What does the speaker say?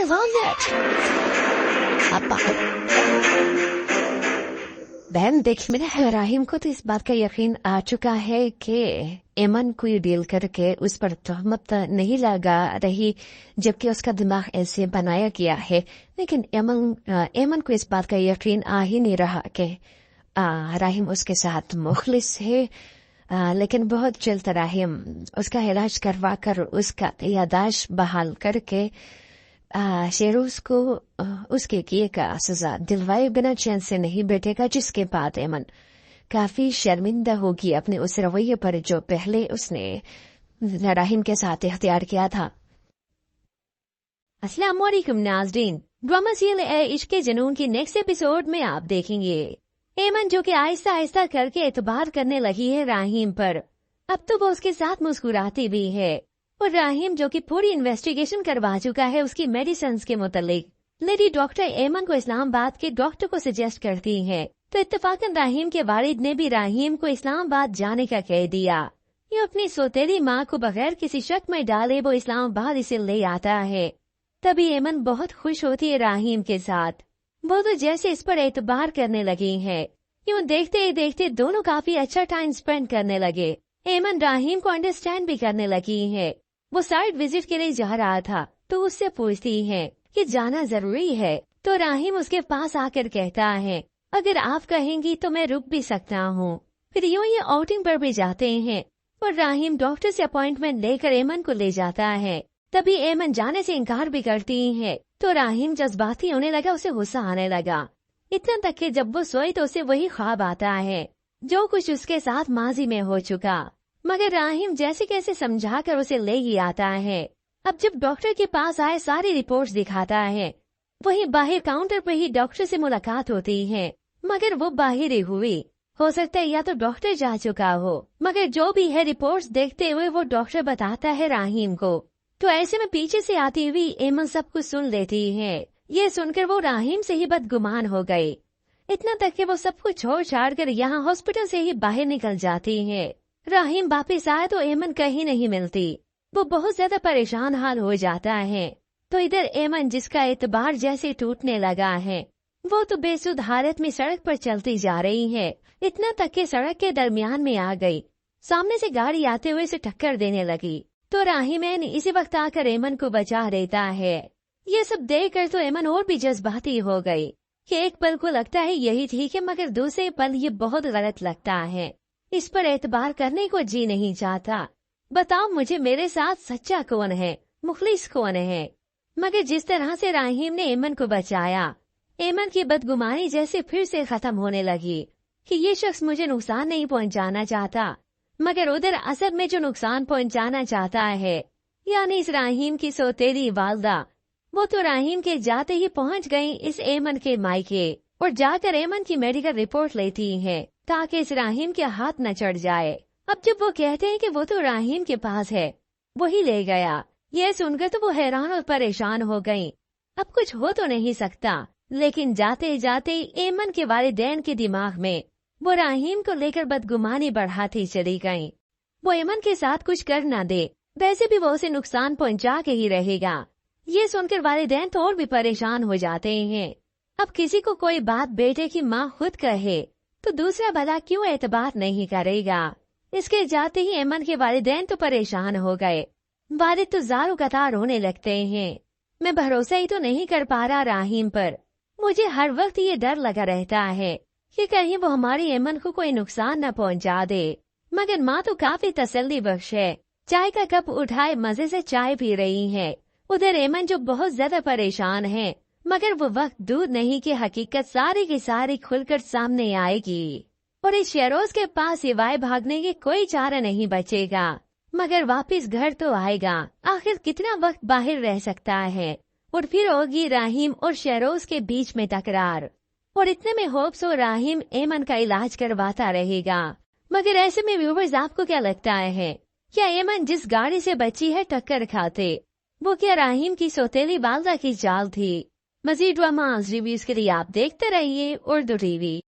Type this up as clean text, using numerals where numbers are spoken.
Uncle Ahmed. Abba. बहन देख, मेरे राहिम को तो इस बात का यकीन आ चुका है कि एमन कोई डील करके उस पर तहमत नहीं लगा रही, जबकि उसका दिमाग ऐसे बनाया गया है। लेकिन एमन को इस बात का यकीन आ ही नहीं रहा कि राहिम उसके साथ मुखलिस है। लेकिन बहुत जल्द राहिम उसका इलाज करवा कर उसका यादाश्त बहाल करके शेरोज को उसके किए का सजा दिलवाए बिना चैन से नहीं बैठेगा, जिसके बाद एमन काफी शर्मिंदा होगी अपने उस रवैये पर जो पहले उसने राहिम के साथ इख्तियार किया था। अस्सलाम वालेकुम नाज़रीन, ड्रामा सीरियल इश्क के जुनून की नेक्स्ट एपिसोड में आप देखेंगे एमन जो कि आहिस्ता आहिस्ता करके एतबार करने लगी है राहिम पर। अब तो वो उसके साथ मुस्कुराती भी है, और राहिम जो कि पूरी इन्वेस्टिगेशन करवा चुका है उसकी मेडिसिन के मुतालिक। लेडी डॉक्टर एमन को इस्लामाबाद के डॉक्टर को सजेस्ट करती है, तो इत्तेफाकन राहिम के वालिद ने भी राहिम को इस्लामाबाद जाने का कह दिया। ये अपनी सौतेली माँ को बगैर किसी शक में डाले वो इस्लामाबाद इसे ले आता है। तभी एमन बहुत खुश होती है राहिम के साथ। वो तो जैसे इस पर एतबार करने लगी है। यूँ देखते ही देखते दोनों काफी अच्छा टाइम स्पेंड करने लगे। एमन राहिम को अंडरस्टैंड भी करने लगी है। वो साइड विजिट के लिए जा रहा था तो उससे पूछती है कि जाना जरूरी है, तो राहिम उसके पास आकर कहता है अगर आप कहेंगी तो मैं रुक भी सकता हूँ। फिर यूँ ये आउटिंग पर भी जाते हैं और राहिम डॉक्टर से अपॉइंटमेंट लेकर एमन को ले जाता है। तभी एमन जाने से इनकार भी करती है, तो राहिम जज्बाती होने लगा, उसे गुस्सा आने लगा। इतना तक कि जब वो सोई तो उसे वही ख्वाब आता है जो कुछ उसके साथ माजी में हो चुका। मगर राहिम जैसे कैसे समझाकर उसे ले ही आता है। अब जब डॉक्टर के पास आए सारी रिपोर्ट्स दिखाता है। वही बाहर काउंटर पर ही डॉक्टर से मुलाकात होती है, मगर वो बाहर ही हुई। हो सकता है या तो डॉक्टर जा चुका हो, मगर जो भी है रिपोर्ट्स देखते हुए वो डॉक्टर बताता है राहिम को। तो ऐसे में पीछे से आती हुई एमन सब कुछ सुन लेती है। ये सुनकर वो राहिम से ही बदगुमान हो गई। इतना तक कि वो सब कुछ छोड़ छाड़ कर यहाँ हॉस्पिटल से ही बाहर निकल जाती है। राहिम वापिस आया तो एमन कहीं नहीं मिलती। वो बहुत ज्यादा परेशान हाल हो जाता है। तो इधर एमन जिसका एतबार जैसे टूटने लगा है, वो तो बेसुध हालत में सड़क पर चलती जा रही है। इतना तक कि सड़क के दरमियान में आ गई। सामने से गाड़ी आते हुए उसे टक्कर देने लगी, तो राहिम इसी वक्त आकर एमन को बचा देता है। ये सब देख कर तो एमन और भी जज्बाती हो गई कि एक पल को लगता है यही ठीक है, मगर दूसरे पल ये बहुत गलत लगता है। इस पर एतबार करने को जी नहीं चाहता। बताओ मुझे मेरे साथ सच्चा कौन है, मुखलिस कौन है। मगर जिस तरह से राहिम ने एमन को बचाया, एमन की बदगुमानी जैसे फिर से खत्म होने लगी कि ये शख्स मुझे नुकसान नहीं पहुंचाना चाहता, मगर उधर असल में जो नुकसान पहुंचाना चाहता है, यानी इस राहिम की सौतेली वालदा, वो तो राहिम के जाते ही पहुंच गई इस एमन के मायके और जाकर एमन की मेडिकल रिपोर्ट लेती है ताकि इस राहिम के हाथ न चढ़ जाए। अब जब वो कहते हैं कि वो तो राहिम के पास है, वही ले गया, ये सुनकर तो वो हैरान और परेशान हो गई। अब कुछ हो तो नहीं सकता, लेकिन जाते जाते एमन के वालिदैन के दिमाग में वो राहिम को लेकर बदगुमानी बढ़ाती चली गई। वो एमन के साथ कुछ कर न दे, वैसे भी वो उसे नुकसान पहुंचा के ही रहेगा। ये सुनकर वालिदैन तो और भी परेशान हो जाते हैं। अब किसी को कोई बात बेटे की माँ खुद कहे तो दूसरा भला क्यों एतबार नहीं करेगा। इसके जाते ही एमन के वालिदैन तो परेशान हो गए। वालिद तो ज़ारो कतार होने लगते हैं। मैं भरोसा ही तो नहीं कर पा रहा राहिम पर। मुझे हर वक्त ये डर लगा रहता है कि कहीं वो हमारी एमन को कोई नुकसान न पहुंचा दे। मगर माँ तो काफी तसल्ली बख्श है, चाय का कप उठाए मजे से चाय पी रही है। उधर एमन जो बहुत ज्यादा परेशान है, मगर वो वक्त दूर नहीं कि हकीकत सारी की सारी खुलकर सामने आएगी और इस शेरोज के पास सिवाय भागने के कोई चारा नहीं बचेगा। मगर वापस घर तो आएगा, आखिर कितना वक्त बाहर रह सकता है। और फिर होगी राहिम और शेरोज के बीच में टकरार, और इतने में होप्स और राहिम एमन का इलाज करवाता रहेगा। मगर ऐसे में व्यूवर्स आपको क्या लगता है, क्या एमन जिस गाड़ी से बची है टक्कर खाते, वो क्या राहिम की सौतेली वालदा की चाल थी? मजीद ड्रामा रिव्यूज के लिए आप देखते रहिए उर्दू टीवी।